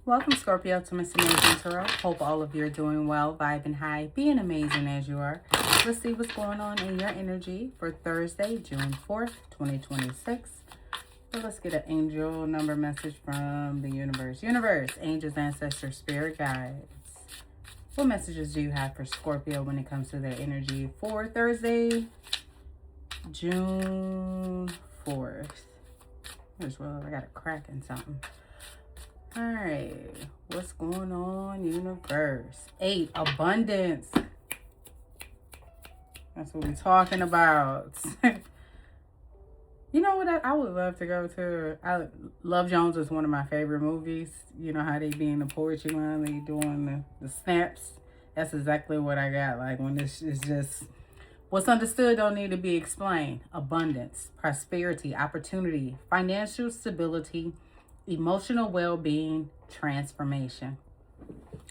Welcome, Scorpio, to Miss Amazing Tarot. Hope all of you are doing well, vibing high, being amazing as you are. Let's see what's going on in your energy for Thursday, June 4th, 2026. So let's get an angel number message from the universe. Universe, angels, ancestors, spirit guides. What messages do you have for Scorpio when it comes to their energy for Thursday, June 4th? I got a crack in something. All right, what's going on, universe? 8, abundance. That's what we're talking about. You know what I would love to go to? Love Jones is one of my favorite movies. You know how they be in the poetry line, they doing the snaps. That's exactly what I got. Like when this is just, what's understood don't need to be explained. Abundance, prosperity, opportunity, financial stability, emotional well-being, transformation.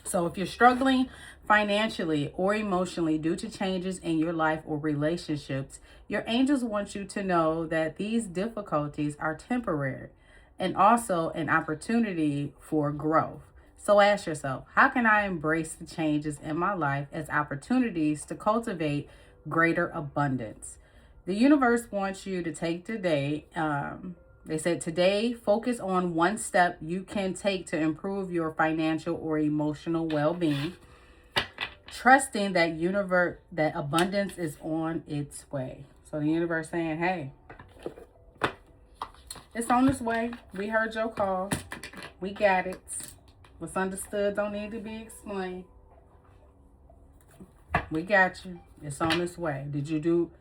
So if you're struggling financially or emotionally due to changes in your life or relationships, your angels want you to know that these difficulties are temporary and also an opportunity for growth. So ask yourself, how can I embrace the changes in my life as opportunities to cultivate greater abundance? The universe wants you to take today, they said today, focus on one step you can take to improve your financial or emotional well-being, trusting that abundance is on its way. So the universe saying, hey, it's on its way. We heard your call. We got it. What's understood don't need to be explained. We got you. It's on its way. Did you do?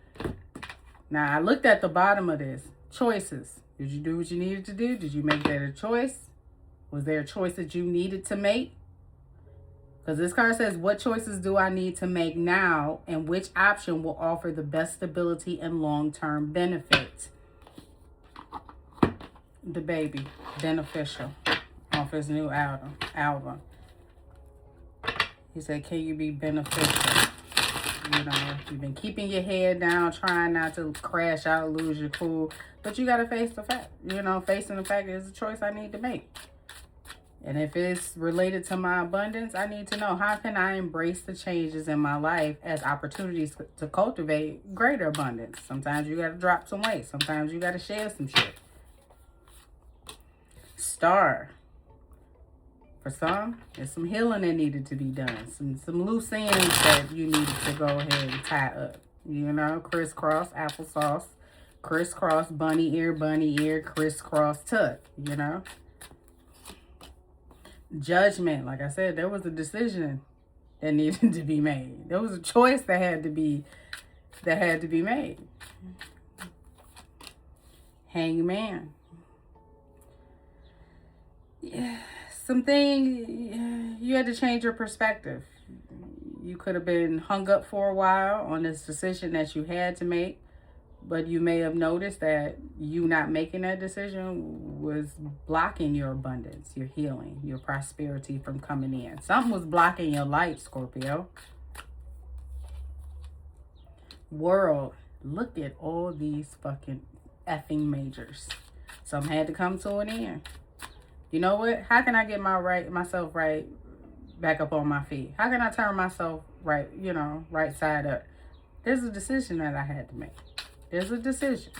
Now, I looked at the bottom of this. Choices. Did you do what you needed to do? Did you make that a choice? Was there a choice that you needed to make? Because this card says, what choices do I need to make now? And which option will offer the best stability and long-term benefit? The baby, beneficial, off his new album. He said, can you be beneficial? You know, you've been keeping your head down, trying not to crash out, lose your cool. But you got to face the fact. You know, facing the fact is a choice I need to make. And if it's related to my abundance, I need to know, how can I embrace the changes in my life as opportunities to cultivate greater abundance? Sometimes you got to drop some weight. Sometimes you got to share some shit. Star. For some, there's some healing that needed to be done. Some loose ends that you needed to go ahead and tie up. You know, crisscross, applesauce, crisscross, bunny ear, crisscross tuck, you know. Judgment, like I said, there was a decision that needed to be made. There was a choice that had to be made. Hangman. Yeah. Something, you had to change your perspective. You could have been hung up for a while on this decision that you had to make, but you may have noticed that you not making that decision was blocking your abundance, your healing, your prosperity from coming in. Something was blocking your light, Scorpio. World, look at all these fucking effing majors. Some had to come to an end. You know what? How can I get myself right back up on my feet? How can I turn myself right, right side up? There's a decision that I had to make. There's a decision.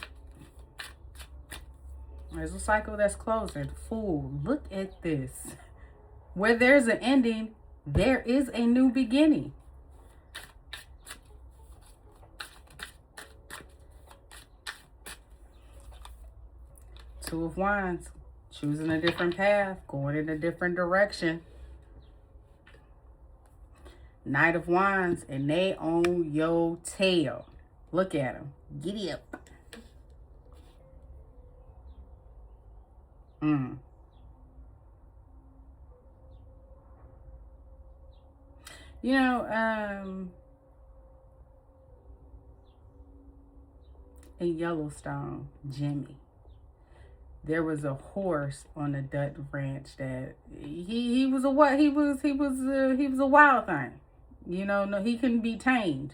There's a cycle that's closing. Fool, look at this. Where there's an ending, there is a new beginning. Two of Wands. Choosing a different path, going in a different direction. Knight of Wands, and they on your tail. Look at them. Giddy up. You know, in Yellowstone, Jimmy, there was a horse on the Dutch ranch that he was a wild thing. You know, no, he couldn't be tamed.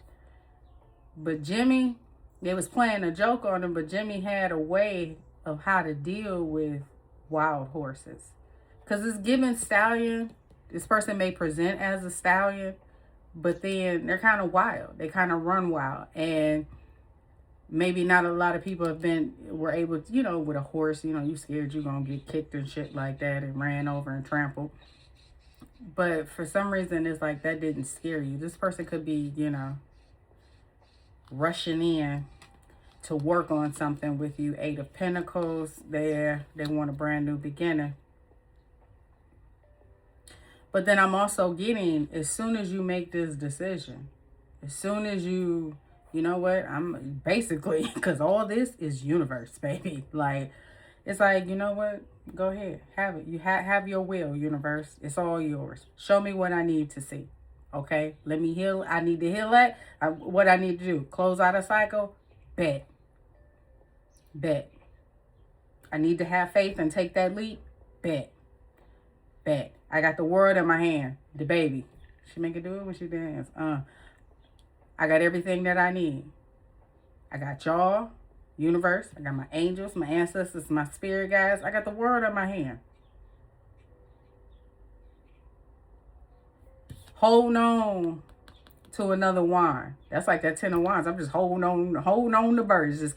But Jimmy, they was playing a joke on him, but Jimmy had a way of how to deal with wild horses. Because it's given stallion. This person may present as a stallion, but then they're kind of wild. They kind of run wild. And maybe not a lot of people were able to, with a horse, you scared you're going to get kicked and shit like that and ran over and trampled. But for some reason, it's like that didn't scare you. This person could be, rushing in to work on something with you. 8 of Pentacles. They want a brand new beginning. But then I'm also getting, as soon as you make this decision, as soon as you know what, I'm basically, because all this is universe, baby. Like, it's like, you know what, go ahead, have it. You have your will, universe. It's all yours. Show me what I need to see. Okay, let me heal. I need to heal that. What I need to do, close out a cycle. Bet. I need to have faith and take that leap. Bet. I got the world in my hand. The baby. She make it do it when she dance. I got everything that I need. I got y'all, universe. I got my angels, my ancestors, my spirit guides. I got the world in my hand. Hold on to another wand. That's like that 10 of wands. I'm just holding on to birds.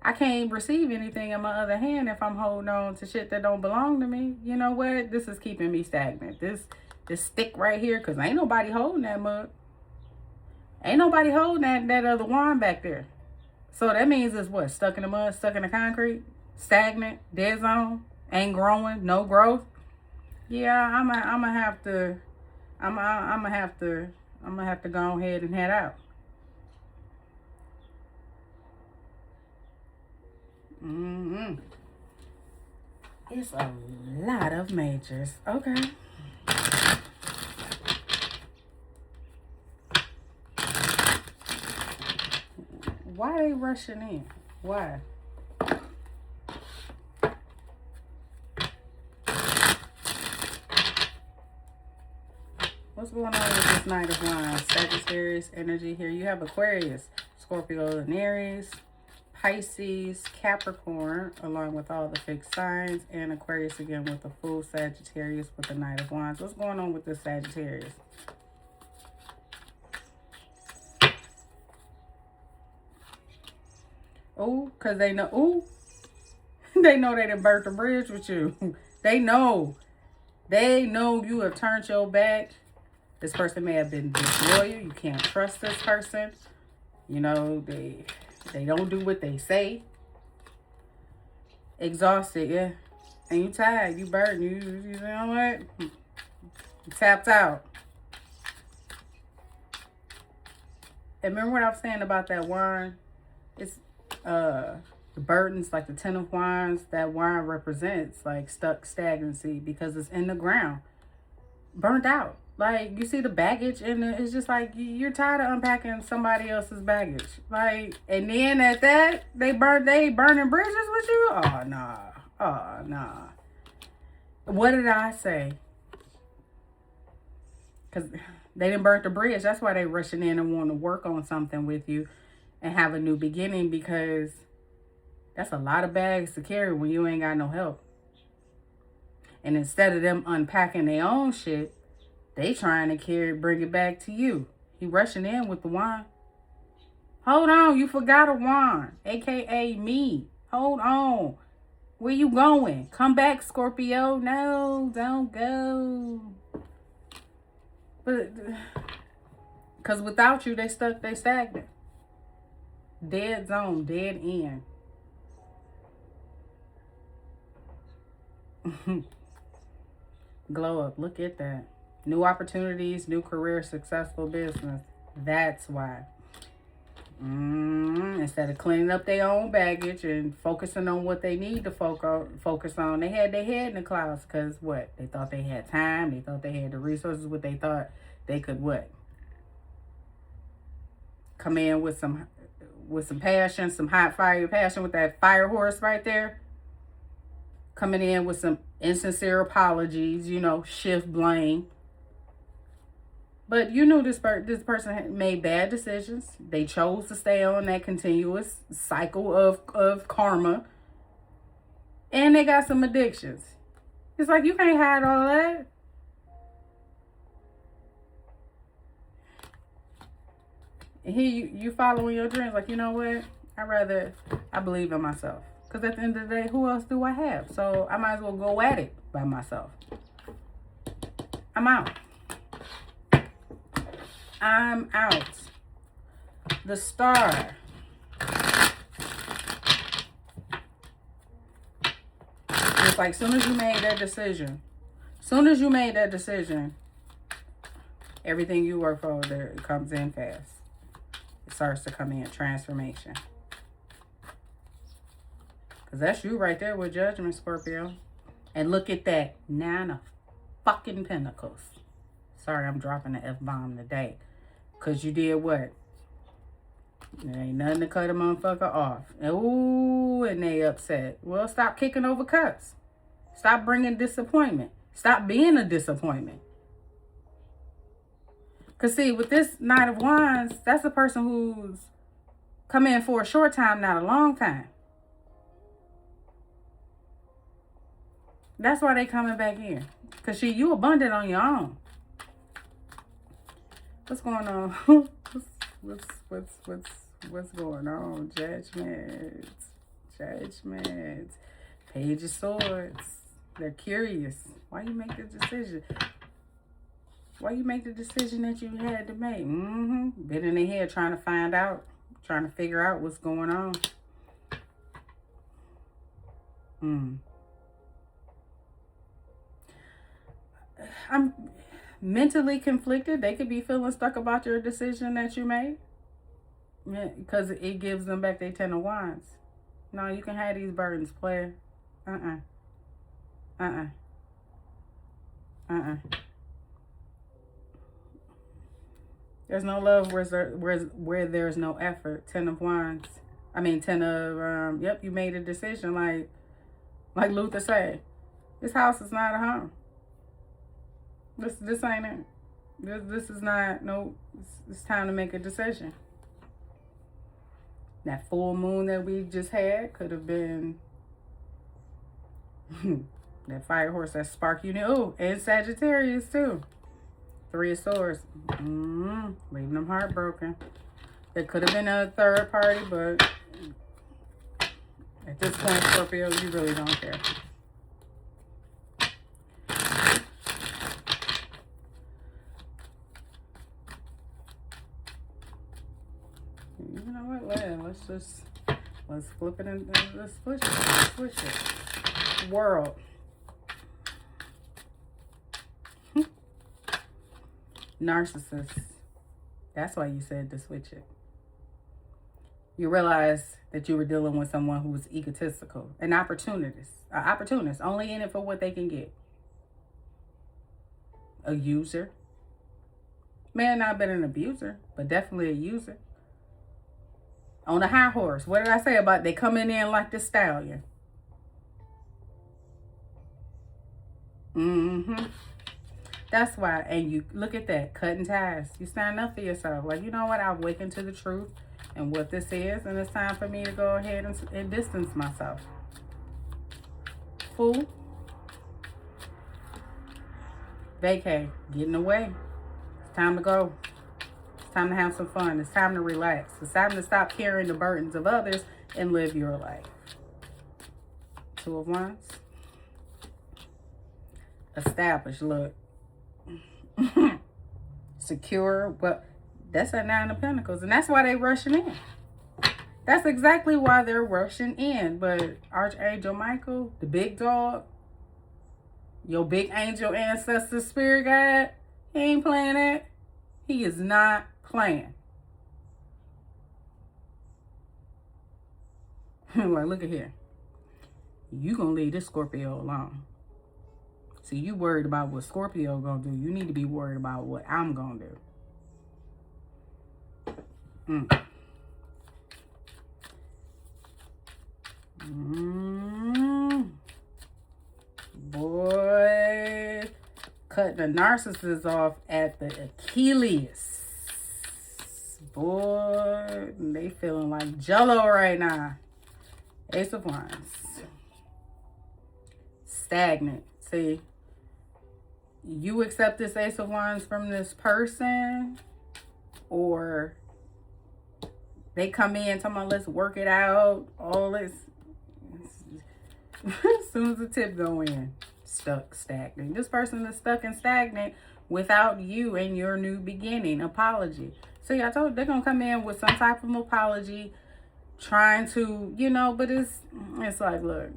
I can't receive anything in my other hand if I'm holding on to shit that don't belong to me. You know what? This is keeping me stagnant. This stick right here, because ain't nobody holding that mug. Ain't nobody holding that other wand back there. So that means it's what? Stuck in the mud, stuck in the concrete, stagnant, dead zone, ain't growing, no growth. Yeah, I'm gonna have to go ahead and head out. It's a lot of majors. Okay. Why are they rushing in? Why? What's going on with this Knight of Wands? Sagittarius energy here. You have Aquarius, Scorpio, and Aries, Pisces, Capricorn, along with all the fixed signs, and Aquarius again with the full Sagittarius with the Knight of Wands. What's going on with this Sagittarius? Oh, because they know, they know they done burnt the bridge with you. They know you have turned your back. This person may have been disloyal. You can't trust this person. You know, they don't do what they say. Exhausted, yeah. And you tired, you burdened, you know what? You tapped out. And remember what I was saying about that wine? It's the burdens, like the 10 of wands, that wine represents like stagnancy because it's in the ground, burnt out. Like, you see the baggage and it's just like you're tired of unpacking somebody else's baggage. Like, and then at that they burning bridges with you. Oh nah. What did I say? Because they didn't burn the bridge. That's why they rushing in and want to work on something with you and have a new beginning, because that's a lot of bags to carry when you ain't got no help. And instead of them unpacking their own shit, they trying to bring it back to you. He rushing in with the wine. Hold on, you forgot a wand, aka me. Hold on. Where you going? Come back, Scorpio. No, don't go. But because without you, they stagnant. Dead zone, dead end. Glow up. Look at that. New opportunities, new career, successful business. That's why. Instead of cleaning up their own baggage and focusing on what they need to focus on, they had their head in the clouds because what? They thought they had time. They thought they had the resources. What they thought they could what? Come in with some passion, some hot fire passion with that fire horse right there. Coming in with some insincere apologies, shift blame. But you knew this person had made bad decisions. They chose to stay on that continuous cycle of karma. And they got some addictions. It's like you can't hide all that. And here you following your dreams. Like, you know what? I believe in myself. Because at the end of the day, who else do I have? So I might as well go at it by myself. I'm out. I'm out. The Star. It's like soon as you made that decision, everything you work for, there, it comes in fast. It starts to come in, transformation. Because that's you right there with Judgment, Scorpio. And look at that. 9 of fucking Pentacles. Sorry, I'm dropping the F-bomb today. Because you did what? There ain't nothing to cut a motherfucker off. Ooh, and they upset. Well, stop kicking over cuts. Stop bringing disappointment. Stop being a disappointment. Because see, with this Knight of Wands, that's a person who's come in for a short time, not a long time. That's why they coming back in. Because you abundant on your own. What's going on? What's going on? Judgment. Page of Swords. They're curious. Why you make the decision? Why you make the decision that you had to make? Been in their head trying to find out. Trying to figure out what's going on. I'm mentally conflicted. They could be feeling stuck about your decision that you made. Yeah, because it gives them back their 10 of Wands. No, you can have these burdens, player. There's no love where there's no effort. 10 of Wands. I mean, 10 of, yep, you made a decision. Like Luther said, this house is not a home. This ain't it. This is not, no, it's time to make a decision. That full moon that we just had could have been that fire horse, that spark you know. And Sagittarius too. 3 of Swords. Leaving them heartbroken. There could have been a third party, but at this point, Scorpio, you really don't care. You know what? Let's flip it and let's switch it. World. Narcissist. That's why you said to switch it. You realize that you were dealing with someone who was egotistical, an opportunist, only in it for what they can get. A user. May have not been an abuser, but definitely a user. On a high horse. What did I say about they coming in like the stallion? That's why. And you look at that, cutting ties. You stand up for yourself. Like, you know what? I've awakened to the truth and what this is, and it's time for me to go ahead and distance myself. Fool. Vacay. Getting away. It's time to go. It's time to have some fun. It's time to relax. It's time to stop carrying the burdens of others and live your life. 2 of Wands. Established. Look. Secure. But that's a 9 of Pentacles. And that's why they rushing in. That's exactly why they're rushing in. But Archangel Michael, the big dog, your big angel ancestor spirit guide, he ain't playing that. He is not playing. Like, look at here. You gonna leave this Scorpio alone. See, you worried about what Scorpio gonna do. You need to be worried about what I'm gonna do. Boy, cut the narcissist off at the Achilles. Boy, they feeling like Jello right now. Ace of Wands. Stagnant. See, you accept this Ace of Wands from this person, or they come in talking about let's work it out, all this. As soon as the tip go in, stuck, stagnant. This person is stuck and stagnant without you and your new beginning, apology. See, I told you, they're going to come in with some type of apology, trying to, you know, but it's like, look,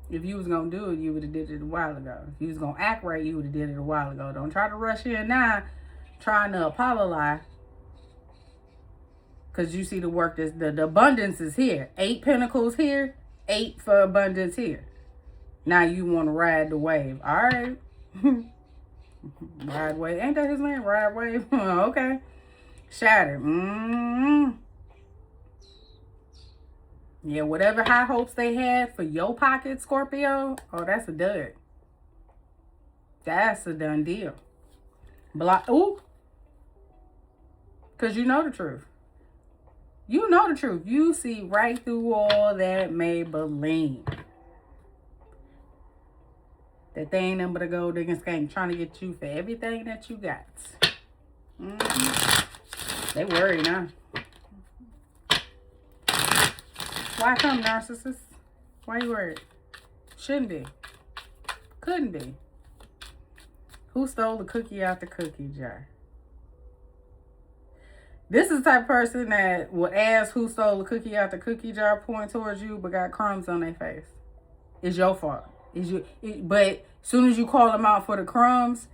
if you was going to do it, you would have did it a while ago. If you was going to act right, you would have did it a while ago. Don't try to rush in now trying to apologize, because you see the work, the abundance is here. 8 pentacles here, 8 for abundance here. Now you want to ride the wave. All right. Ride wave. Ain't that his name? Ride wave. Okay. Shattered. Yeah, whatever high hopes they had for your pocket, Scorpio, oh, that's a dud. That's a done deal. Block. Ooh. Because you know the truth. You know the truth. You see right through all that Maybelline. That they ain't nothing but a gold digging skank trying to get you for everything that you got. They worry now. Why come, narcissist? Why you worried? Shouldn't be. Couldn't be. Who stole the cookie out the cookie jar? This is the type of person that will ask who stole the cookie out the cookie jar, point towards you, but got crumbs on their face. It's your fault. But as soon as you call them out for the crumbs,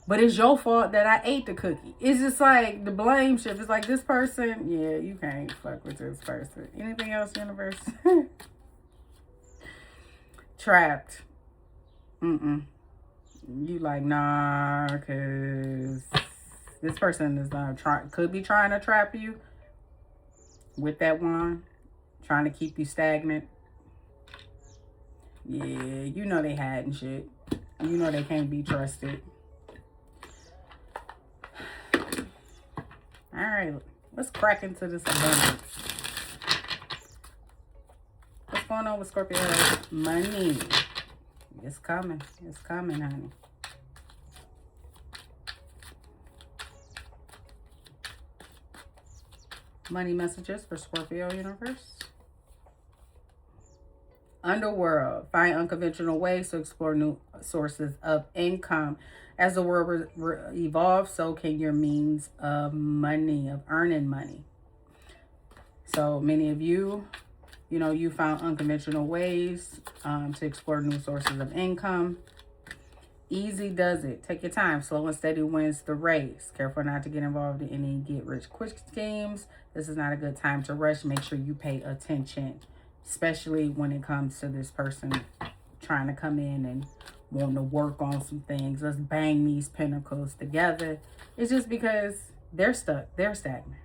but it's your fault that I ate the cookie. It's just like the blame shift. It's like this person, yeah, you can't fuck with this person. Anything else, universe? Trapped. You like, nah, because this person is could be trying to trap you with that wand, trying to keep you stagnant. Yeah, you know they hiding shit. You know they can't be trusted. All right, let's crack into this abundance. What's going on with Scorpio? Money. It's coming. It's coming, honey. Money messages for Scorpio universe. Underworld. Find unconventional ways to explore new sources of income. As the world evolves, so can your means of money, of earning money. So many of you, you know, you found unconventional ways to explore new sources of income. Easy does it. Take your time. Slow and steady wins the race. Careful not to get involved in any get-rich-quick schemes. This is not a good time to rush. Make sure you pay attention, especially when it comes to this person trying to come in and wanting to work on some things. Let's bang these pentacles together. It's just because they're stuck. They're stagnant.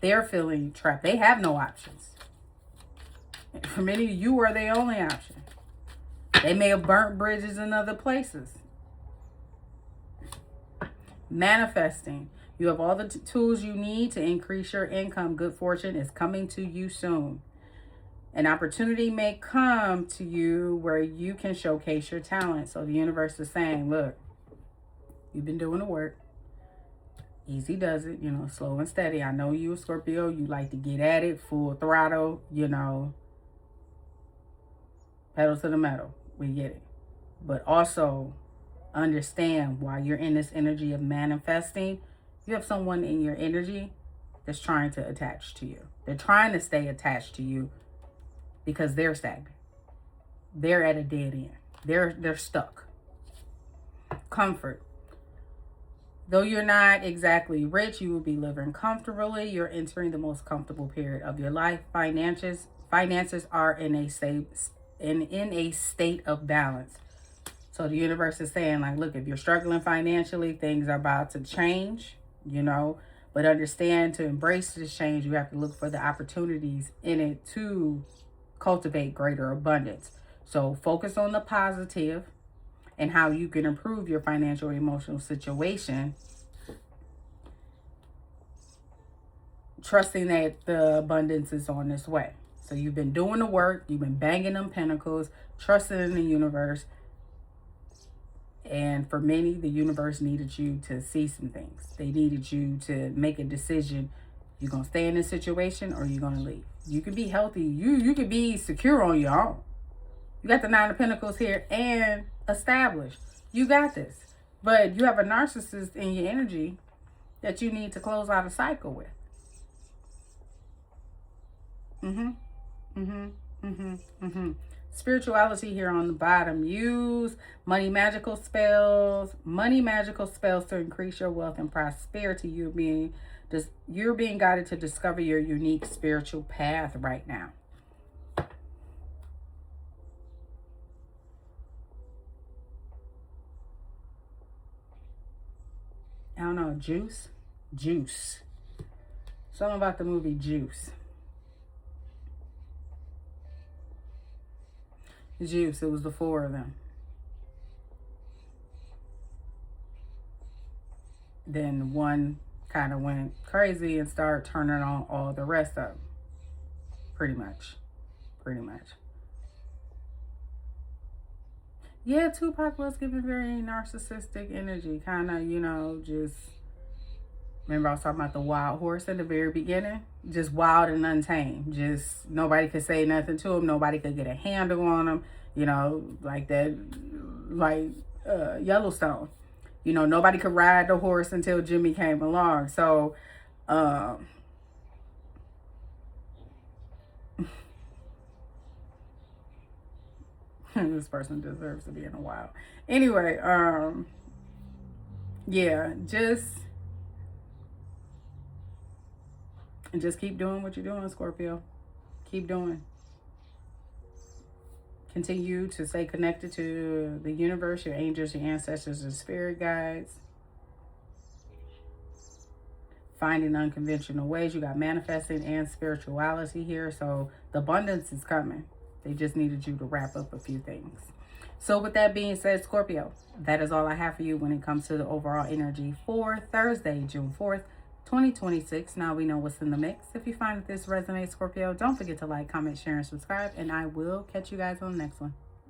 They're feeling trapped. They have no options. For many of you are their only option. They may have burnt bridges in other places. Manifesting. You have all the tools you need to increase your income. Good fortune is coming to you soon. An opportunity may come to you where you can showcase your talent. So the universe is saying, look, you've been doing the work. Easy does it, you know, slow and steady. I know you, Scorpio, you like to get at it, full throttle, you know, pedal to the metal. We get it. But also understand, while you're in this energy of manifesting, you have someone in your energy that's trying to attach to you. They're trying to stay attached to you because they're stagnant. They're at a dead end. They're stuck. Comfort. Though you're not exactly rich, you will be living comfortably. You're entering the most comfortable period of your life. Finances are in a state of balance. So the universe is saying, like, look, if you're struggling financially, things are about to change, you know, but understand, to embrace this change, you have to look for the opportunities in it to cultivate greater abundance. So focus on the positive and how you can improve your financial and emotional situation, trusting that the abundance is on its way. So you've been doing the work, you've been banging them pentacles, trusting in the universe. And for many, the universe needed you to see some things. They needed you to make a decision. You're going to stay in this situation or you're going to leave. You can be healthy. You can be secure on your own. You got the Nine of Pentacles here and established. You got this. But you have a narcissist in your energy that you need to close out a cycle with. Spirituality here on the bottom. Use money magical spells. Money magical spells to increase your wealth and prosperity. You're being guided to discover your unique spiritual path right now. I don't know, Juice? Juice. Something about the movie Juice. Juice, it was the four of them. Then one kind of went crazy and started turning on all the rest of them. Pretty much. Yeah, Tupac was giving very narcissistic energy. Kind of, you know, just... Remember I was talking about the wild horse at the very beginning? Just wild and untamed. Just nobody could say nothing to him. Nobody could get a handle on him. You know, like that, like Yellowstone. You know, nobody could ride the horse until Jimmy came along. So, this person deserves to be in the wild. Anyway, yeah, just keep doing what you're doing, Scorpio. Keep doing. Continue to stay connected to the universe, your angels, your ancestors, and spirit guides. Finding unconventional ways. You got manifesting and spirituality here. So the abundance is coming. They just needed you to wrap up a few things. So with that being said, Scorpio, that is all I have for you when it comes to the overall energy for Thursday, June 4th. 2026. Now we know what's in the mix. If you find that this resonates, Scorpio, don't forget to like, comment, share, and subscribe. And I will catch you guys on the next one.